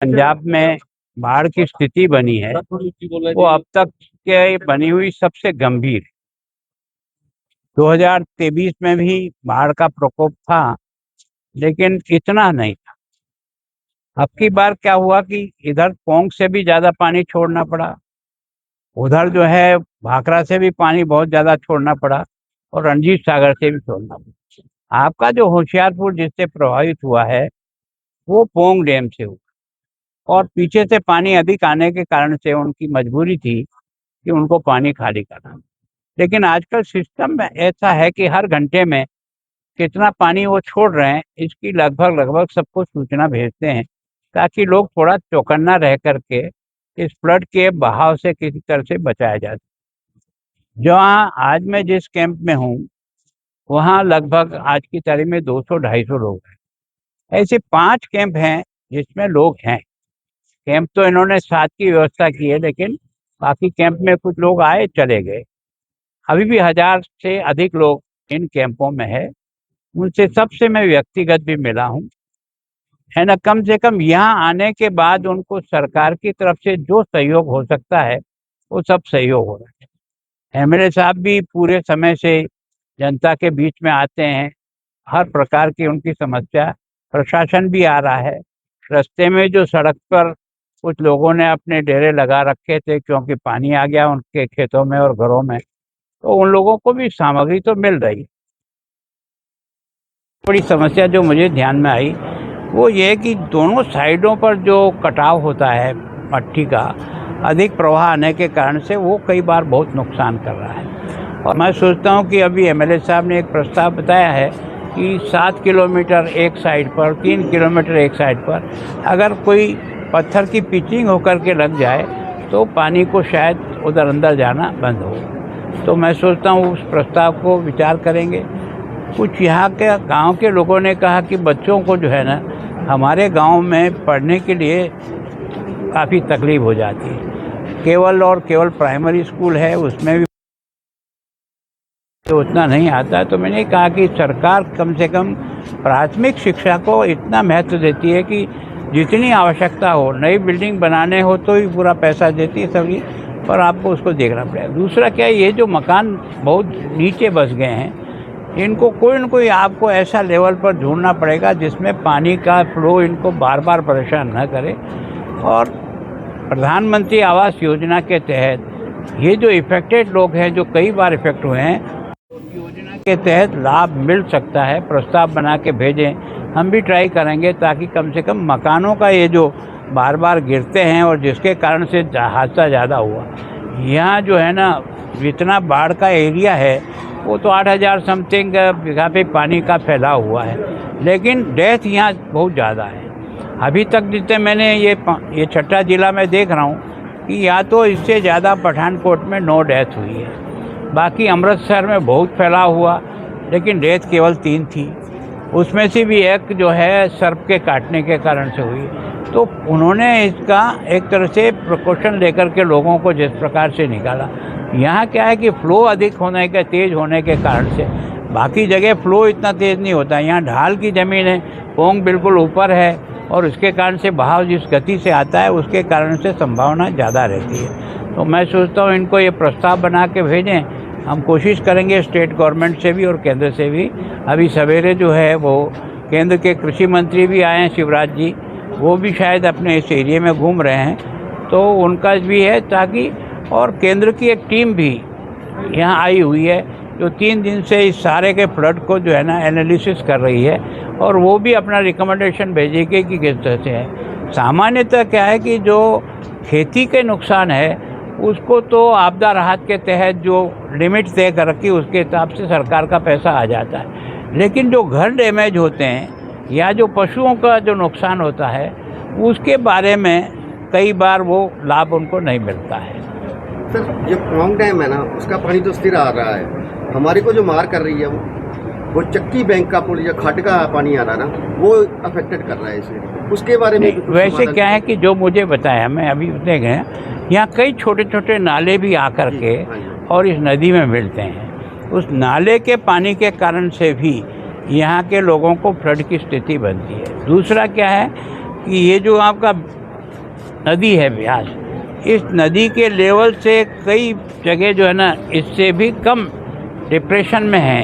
पंजाब में बाढ़ की स्थिति बनी है वो अब तक के बनी हुई सबसे गंभीर। 2023 में भी बाढ़ का प्रकोप था, लेकिन इतना नहीं था। अब की बार क्या हुआ कि इधर पोंग से भी ज्यादा पानी छोड़ना पड़ा, उधर जो है भाखड़ा से भी पानी बहुत ज्यादा छोड़ना पड़ा और रंजीत सागर से भी छोड़ना पड़ा। आपका जो होशियारपुर जिससे प्रभावित हुआ है वो पोंग डैम से हुआ, और पीछे से पानी अधिक आने के कारण से उनकी मजबूरी थी कि उनको पानी खाली करना। लेकिन आजकल सिस्टम में ऐसा है कि हर घंटे में कितना पानी वो छोड़ रहे हैं इसकी लगभग लगभग सबको सूचना भेजते हैं, ताकि लोग थोड़ा चौकन्ना रह करके इस फ्लड के बहाव से किसी तरह से बचाया जा सके। जहाँ आज मैं जिस कैंप में हूँ वहाँ लगभग आज की तारीख में 200-250 लोग हैं। ऐसे 5 कैंप हैं जिसमें लोग हैं। कैंप तो इन्होंने 7 की व्यवस्था की है, लेकिन बाकी कैंप में कुछ लोग आए चले गए। अभी भी 1000 से अधिक लोग इन कैंपों में है। उनसे सबसे मैं व्यक्तिगत भी मिला हूँ, है ना। कम से कम यहाँ आने के बाद उनको सरकार की तरफ से जो सहयोग हो सकता है वो सब सहयोग हो रहा है। एमएलए साहब भी पूरे समय से जनता के बीच में आते हैं, हर प्रकार की उनकी समस्या। प्रशासन भी आ रहा है। रास्ते में जो सड़क पर कुछ लोगों ने अपने डेरे लगा रखे थे क्योंकि पानी आ गया उनके खेतों में और घरों में, तो उन लोगों को भी सामग्री तो मिल रही है। बड़ी समस्या जो मुझे ध्यान में आई वो ये है कि दोनों साइडों पर जो कटाव होता है मट्टी का, अधिक प्रवाह आने के कारण से वो कई बार बहुत नुकसान कर रहा है। और मैं सोचता हूँ कि अभी एमएलए साहब ने एक प्रस्ताव बताया है कि 7 किलोमीटर एक साइड पर, 3 किलोमीटर एक साइड पर अगर कोई पत्थर की पिचिंग होकर के लग जाए तो पानी को शायद उधर अंदर जाना बंद हो। तो मैं सोचता हूँ उस प्रस्ताव को विचार करेंगे। कुछ यहाँ के गांव के लोगों ने कहा कि बच्चों को जो है ना हमारे गांव में पढ़ने के लिए काफ़ी तकलीफ हो जाती है। केवल और केवल प्राइमरी स्कूल है, उसमें भी तो उतना नहीं आता। तो मैंने कहा कि सरकार कम से कम प्राथमिक शिक्षा को इतना महत्व देती है कि जितनी आवश्यकता हो, नई बिल्डिंग बनाने हो तो ही पूरा पैसा देती है सभी, पर आपको उसको देखना पड़ेगा। दूसरा क्या है, ये जो मकान बहुत नीचे बस गए हैं इनको कोई न कोई आपको ऐसा लेवल पर ढूंढना पड़ेगा जिसमें पानी का फ्लो इनको बार बार परेशान न करे। और प्रधानमंत्री आवास योजना के तहत ये जो इफेक्टेड लोग हैं, जो कई बार इफेक्ट हुए हैं, योजना के तहत लाभ मिल सकता है। प्रस्ताव बना के भेजें, हम भी ट्राई करेंगे ताकि कम से कम मकानों का ये जो बार बार गिरते हैं और जिसके कारण से हादसा ज़्यादा हुआ, यहाँ जो है ना जितना बाढ़ का एरिया है वो तो 8000 समथिंग बीघा पे पानी का फैला हुआ है, लेकिन डेथ यहाँ बहुत ज़्यादा है। अभी तक जितने मैंने ये छठा जिला में देख रहा हूँ कि या तो इससे ज़्यादा पठानकोट में 9 डेथ हुई है। बाकी अमृतसर में बहुत फैला हुआ, लेकिन डेथ केवल 3 थी। उसमें से भी एक जो है सर्प के काटने के कारण से हुई। तो उन्होंने इसका एक तरह से प्रिकॉशन लेकर के लोगों को जिस प्रकार से निकाला। यहाँ क्या है कि फ्लो अधिक होने के, तेज़ होने के कारण से, बाकी जगह फ्लो इतना तेज़ नहीं होता। यहाँ ढाल की ज़मीन है, पोंग बिल्कुल ऊपर है और उसके कारण से बहाव जिस गति से आता है उसके कारण से संभावना ज़्यादा रहती है। तो मैं सोचता हूँ इनको ये प्रस्ताव बना के भेजें। हम कोशिश करेंगे स्टेट गवर्नमेंट से भी और केंद्र से भी। अभी सवेरे जो है वो केंद्र के कृषि मंत्री भी आए हैं, शिवराज जी, वो भी शायद अपने इस एरिया में घूम रहे हैं, तो उनका भी है ताकि, और केंद्र की एक टीम भी यहाँ आई हुई है जो 3 दिन से इस सारे के फ्लड को जो है ना एनालिसिस कर रही है, और वो भी अपना रिकमेंडेशन भेजेगी कि किस तरह से है। सामान्यतः क्या है कि जो खेती के नुकसान है उसको तो आपदा राहत के तहत जो लिमिट तय कर रखी उसके हिसाब से सरकार का पैसा आ जाता है, लेकिन जो घर डैमेज होते हैं या जो पशुओं का जो नुकसान होता है उसके बारे में कई बार वो लाभ उनको नहीं मिलता है। सर, ये पोंग डैम है ना, उसका पानी तो स्थिर आ रहा है। हमारे को जो मार कर रही है वो चक्की बैंक का पुल या खट का पानी आ रहा है ना, वो अफेक्टेड कर रहा है इसे। उसके बारे में वैसे क्या है कि जो मुझे बताया, मैं अभी देख गए यहाँ कई छोटे छोटे नाले भी आकर के और इस नदी में मिलते हैं। उस नाले के पानी के कारण से भी यहाँ के लोगों को फ्लड की स्थिति बनती है। दूसरा क्या है कि ये जो आपका नदी है ब्यास, इस नदी के लेवल से कई जगह जो है ना इससे भी कम डिप्रेशन में है,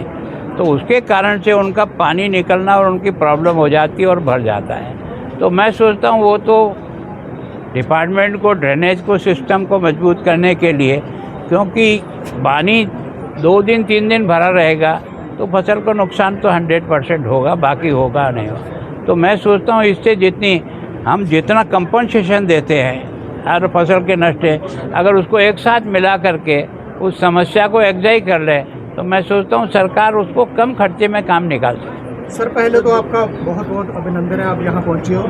तो उसके कारण से उनका पानी निकलना और उनकी प्रॉब्लम हो जाती है और भर जाता है। तो मैं सोचता हूँ वो तो डिपार्टमेंट को ड्रेनेज को सिस्टम को मजबूत करने के लिए, क्योंकि पानी 2 दिन 3 दिन भरा रहेगा तो फसल को नुकसान तो 100% होगा, बाकी होगा नहीं होगा। तो मैं सोचता हूँ इससे जितना कंपनसेशन देते हैं हर फसल के नष्ट है, अगर उसको एक साथ मिला करके उस समस्या को एकजाई कर ले तो मैं सोचता हूँ सरकार उसको कम खर्चे में काम निकाल सकती है। सर पहले तो आपका बहुत बहुत अभिनंदन है, आप यहाँ पहुँचे हो।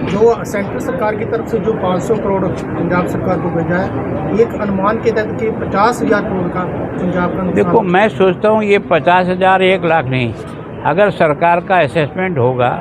जो सेंट्रल सरकार की तरफ से जो 500 करोड़ पंजाब सरकार को भेजा है, एक अनुमान के तहत कि 50,000 करोड़ का पंजाब का। देखो मैं सोचता हूँ ये 50,000 1 लाख नहीं, अगर सरकार का असेसमेंट होगा,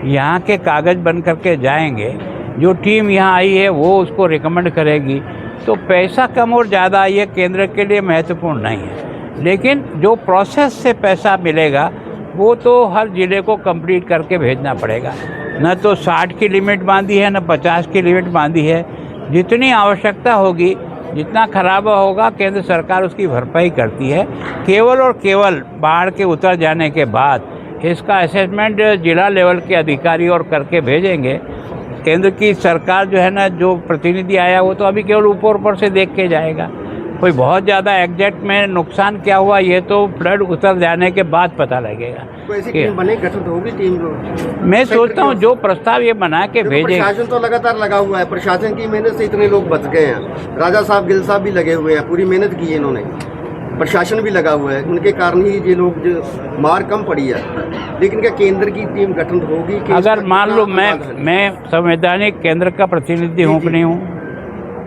यहाँ के कागज़ बन करके जाएंगे, जो टीम यहाँ आई है वो उसको रिकमेंड करेगी, तो पैसा कम और ज़्यादा ये केंद्र के लिए महत्वपूर्ण नहीं है। लेकिन जो प्रोसेस से पैसा मिलेगा वो तो हर ज़िले को कंप्लीट करके भेजना पड़ेगा। न तो 60 की लिमिट बांधी है, न 50 की लिमिट बांधी है। जितनी आवश्यकता होगी, जितना खराबा होगा, केंद्र सरकार उसकी भरपाई करती है। केवल और केवल बाढ़ के उतर जाने के बाद इसका असेसमेंट जिला लेवल के अधिकारी और करके भेजेंगे। केंद्र की सरकार जो है ना, जो प्रतिनिधि आया वो तो अभी केवल ऊपर से देख के जाएगा। कोई बहुत ज़्यादा एग्जैक्ट में नुकसान क्या हुआ ये तो फ्लड उतर जाने के बाद पता लगेगा। तो ऐसी टीम बने, गठित होगी टीम जो मैं सोचता हूँ जो प्रस्ताव ये बना के भेजे। प्रशासन तो लगातार लगा हुआ है, प्रशासन की मेहनत से इतने लोग बच गए हैं। राजा साहब, गिल साहब भी लगे हुए हैं, पूरी मेहनत की है इन्होंने, प्रशासन भी लगा हुआ है, उनके कारण ही ये लोग जो मार कम पड़ी है। लेकिन क्या केंद्र की टीम गठन होगी? अगर मान लो मैं संवैधानिक केंद्र का प्रतिनिधि हूँ कि नहीं हूँ,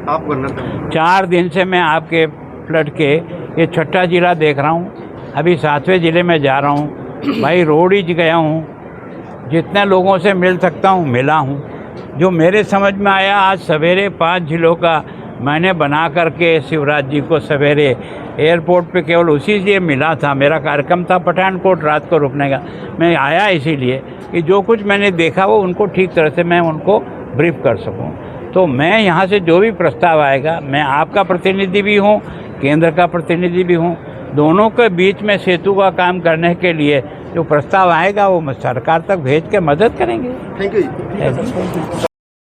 आप गवर्नर 4 दिन से मैं आपके फ्लड के ये 6ठा जिला देख रहा हूँ, अभी 7वें ज़िले में जा रहा हूँ। भाई रोड ही गया हूँ, जितने लोगों से मिल सकता हूँ मिला हूँ। जो मेरे समझ में आया, आज सवेरे 5 जिलों का मैंने बना करके शिवराज जी को सवेरे एयरपोर्ट पे केवल उसी से मिला था। मेरा कार्यक्रम था पठानकोट रात को रुकने का, मैं आया इसीलिए कि जो कुछ मैंने देखा वो उनको ठीक तरह से मैं उनको ब्रीफ कर सकूं। तो मैं यहाँ से जो भी प्रस्ताव आएगा, मैं आपका प्रतिनिधि भी हूँ, केंद्र का प्रतिनिधि भी हूँ, दोनों के बीच में सेतु का काम करने के लिए जो प्रस्ताव आएगा वो सरकार तक भेज के मदद करेंगे। Thank you.